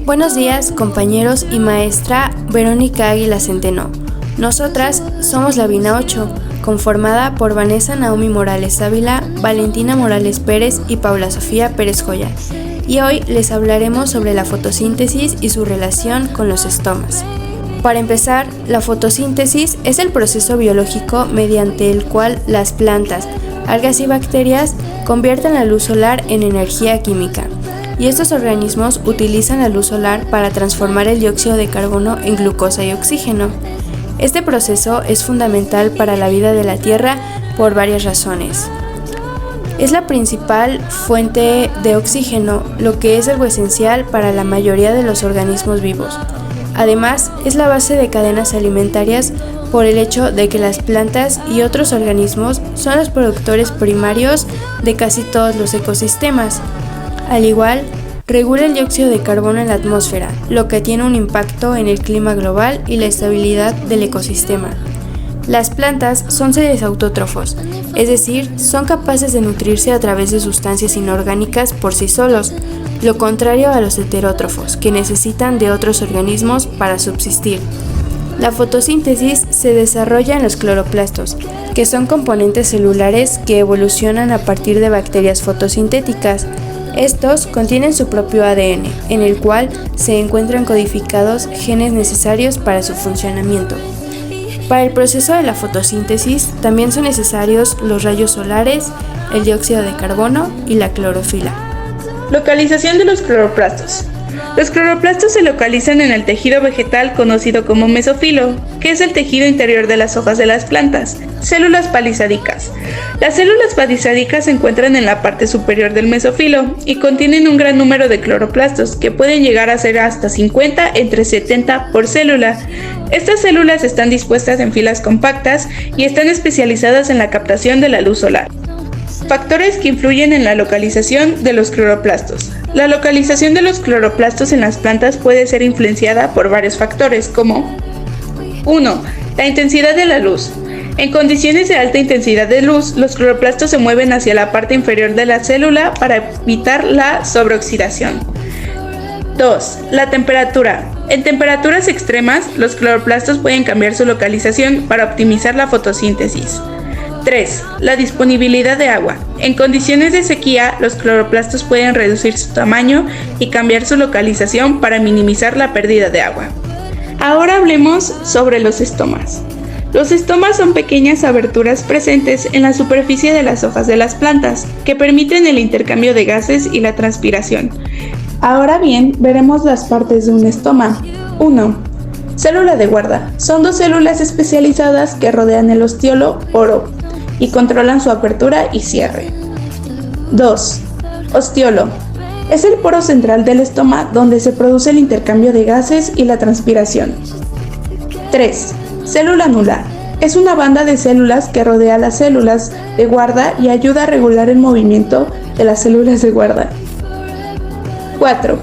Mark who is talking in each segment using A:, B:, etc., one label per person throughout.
A: Buenos días, compañeros y maestra Verónica Águila Centeno. Nosotras somos la Bina 8, conformada por Vanessa Naomi Morales Ávila, Valentina Morales Pérez y Paula Sofía Pérez Joya. Y hoy les hablaremos sobre la fotosíntesis y su relación con los estomas. Para empezar, la fotosíntesis es el proceso biológico mediante el cual las plantas, algas y bacterias convierten la luz solar en energía química. Y estos organismos utilizan la luz solar para transformar el dióxido de carbono en glucosa y oxígeno. Este proceso es fundamental para la vida de la Tierra por varias razones. Es la principal fuente de oxígeno, lo que es algo esencial para la mayoría de los organismos vivos. Además, es la base de cadenas alimentarias por el hecho de que las plantas y otros organismos son los productores primarios de casi todos los ecosistemas. Al igual, regula el dióxido de carbono en la atmósfera, lo que tiene un impacto en el clima global y la estabilidad del ecosistema. Las plantas son seres autótrofos, es decir, son capaces de nutrirse a través de sustancias inorgánicas por sí solos, lo contrario a los heterótrofos, que necesitan de otros organismos para subsistir. La fotosíntesis se desarrolla en los cloroplastos, que son componentes celulares que evolucionan a partir de bacterias fotosintéticas. Estos contienen su propio ADN, en el cual se encuentran codificados genes necesarios para su funcionamiento. Para el proceso de la fotosíntesis también son necesarios los rayos solares, el dióxido de carbono y la clorofila.
B: Localización de los cloroplastos. Los cloroplastos se localizan en el tejido vegetal conocido como mesófilo, que es el tejido interior de las hojas de las plantas. Células palisádicas. Las células palisádicas se encuentran en la parte superior del mesófilo y contienen un gran número de cloroplastos, que pueden llegar a ser hasta 50 entre 70 por célula. Estas células están dispuestas en filas compactas y están especializadas en la captación de la luz solar. Factores que influyen en la localización de los cloroplastos. La localización de los cloroplastos en las plantas puede ser influenciada por varios factores como 1. La intensidad de la luz. En condiciones de alta intensidad de luz, los cloroplastos se mueven hacia la parte inferior de la célula para evitar la sobreoxidación. 2. La temperatura. En temperaturas extremas, los cloroplastos pueden cambiar su localización para optimizar la fotosíntesis. 3. La disponibilidad de agua. En condiciones de sequía, los cloroplastos pueden reducir su tamaño y cambiar su localización para minimizar la pérdida de agua. Ahora hablemos sobre los estomas. Los estomas son pequeñas aberturas presentes en la superficie de las hojas de las plantas, que permiten el intercambio de gases y la transpiración. Ahora bien, veremos las partes de un estoma. 1. Célula de guarda. Son dos células especializadas que rodean el ostiolo poro y controlan su apertura y cierre. 2. Ostiolo. Es el poro central del estoma donde se produce el intercambio de gases y la transpiración. 3. Célula anular. Es una banda de células que rodea las células de guarda y ayuda a regular el movimiento de las células de guarda. 4.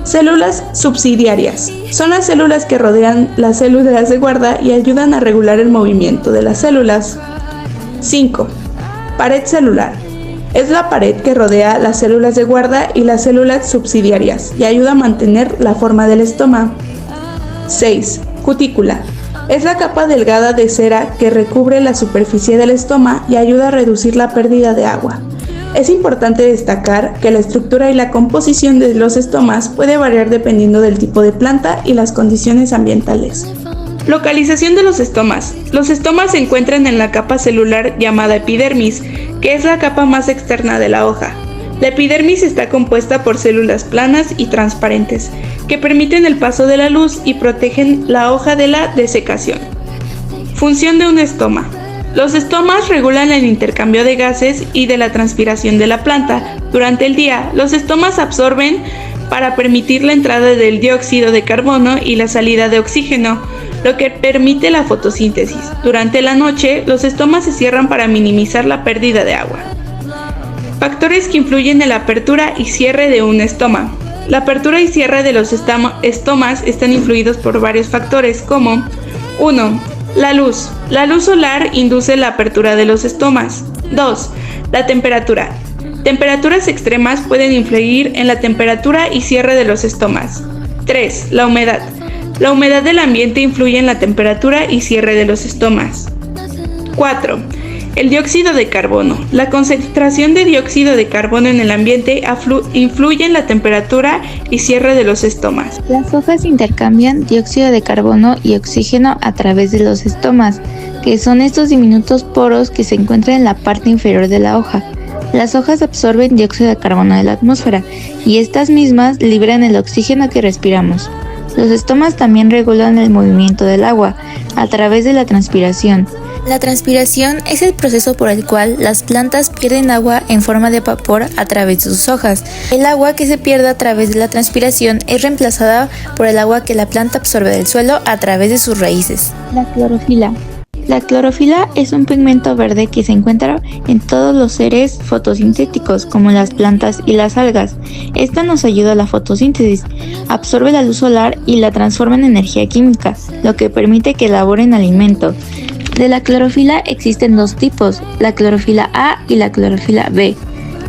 B: Células subsidiarias. Son las células que rodean las células de guarda y ayudan a regular el movimiento de las células. 5. Pared celular. Es la pared que rodea las células de guarda y las células subsidiarias y ayuda a mantener la forma del estoma. 6. Cutícula. Es la capa delgada de cera que recubre la superficie del estoma y ayuda a reducir la pérdida de agua. Es importante destacar que la estructura y la composición de los estomas puede variar dependiendo del tipo de planta y las condiciones ambientales. Localización de los estomas. Los estomas se encuentran en la capa celular llamada epidermis, que es la capa más externa de la hoja. La epidermis está compuesta por células planas y transparentes, que permiten el paso de la luz y protegen la hoja de la desecación. Función de un estoma. Los estomas regulan el intercambio de gases y de la transpiración de la planta. Durante el día, los estomas absorben para permitir la entrada del dióxido de carbono y la salida de oxígeno, lo que permite la fotosíntesis. Durante la noche, los estomas se cierran para minimizar la pérdida de agua. Factores que influyen en la apertura y cierre de un estoma. La apertura y cierre de los estomas están influidos por varios factores como 1. La luz. La luz solar induce la apertura de los estomas. 2. La temperatura. Temperaturas extremas pueden influir en la temperatura y cierre de los estomas. 3. La humedad. La humedad del ambiente influye en la temperatura y cierre de los estomas. 4. El dióxido de carbono. La concentración de dióxido de carbono en el ambiente influye en la temperatura y cierre de los estomas.
C: Las hojas intercambian dióxido de carbono y oxígeno a través de los estomas, que son estos diminutos poros que se encuentran en la parte inferior de la hoja. Las hojas absorben dióxido de carbono de la atmósfera y estas mismas liberan el oxígeno que respiramos. Los estomas también regulan el movimiento del agua a través de la transpiración. La transpiración es el proceso por el cual las plantas pierden agua en forma de vapor a través de sus hojas. El agua que se pierde a través de la transpiración es reemplazada por el agua que la planta absorbe del suelo a través de sus raíces. La clorofila. La clorofila es un pigmento verde que se encuentra en todos los seres fotosintéticos, como las plantas y las algas. Esta nos ayuda a la fotosíntesis, absorbe la luz solar y la transforma en energía química, lo que permite que elaboren alimento. De la clorofila existen dos tipos, la clorofila A y la clorofila B.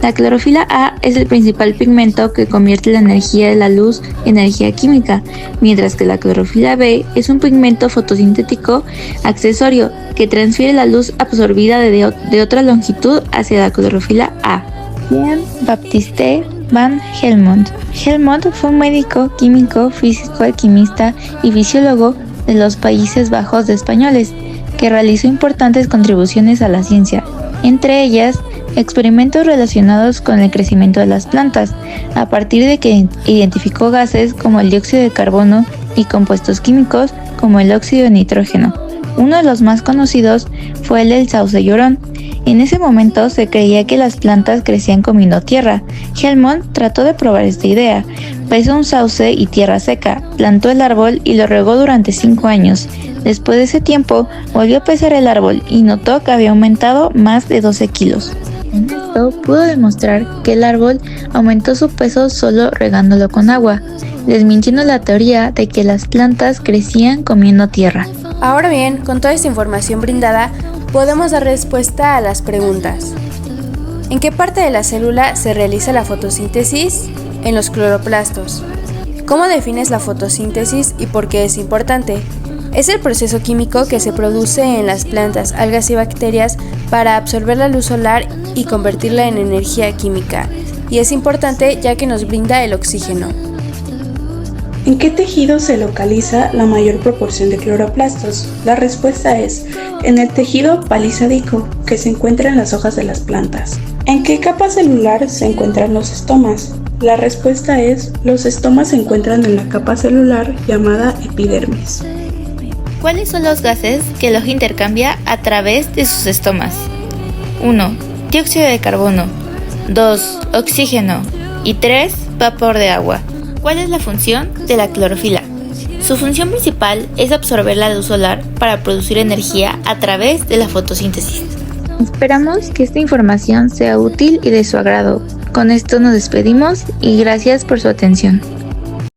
C: La clorofila A es el principal pigmento que convierte la energía de la luz en energía química, mientras que la clorofila B es un pigmento fotosintético accesorio que transfiere la luz absorbida de otra longitud hacia la clorofila A. Jean-Baptiste van Helmont. Helmont fue un médico, químico, físico, alquimista y fisiólogo de los Países Bajos de españoles, que realizó importantes contribuciones a la ciencia, entre ellas experimentos relacionados con el crecimiento de las plantas, a partir de que identificó gases como el dióxido de carbono y compuestos químicos como el óxido de nitrógeno. Uno de los más conocidos fue el del sauce llorón. En ese momento se creía que las plantas crecían comiendo tierra. Helmont trató de probar esta idea. Pesó un sauce y tierra seca, plantó el árbol y lo regó durante 5 años. Después de ese tiempo, volvió a pesar el árbol y notó que había aumentado más de 12 kilos. En esto pudo demostrar que el árbol aumentó su peso solo regándolo con agua, desmintiendo la teoría de que las plantas crecían comiendo tierra.
A: Ahora bien, con toda esta información brindada, podemos dar respuesta a las preguntas. ¿En qué parte de la célula se realiza la fotosíntesis? En los cloroplastos. ¿Cómo defines la fotosíntesis y por qué es importante? Es el proceso químico que se produce en las plantas, algas y bacterias para absorber la luz solar y convertirla en energía química. Y es importante ya que nos brinda el oxígeno.
B: ¿En qué tejido se localiza la mayor proporción de cloroplastos? La respuesta es en el tejido palisádico, que se encuentra en las hojas de las plantas. ¿En qué capa celular se encuentran los estomas? La respuesta es los estomas se encuentran en la capa celular llamada epidermis.
C: ¿Cuáles son los gases que el ojo intercambia a través de sus estomas? 1. Dióxido de carbono. 2. Oxígeno. Y 3. Vapor de agua. ¿Cuál es la función de la clorofila? Su función principal es absorber la luz solar para producir energía a través de la fotosíntesis. Esperamos que esta información sea útil y de su agrado. Con esto nos despedimos y gracias por su atención.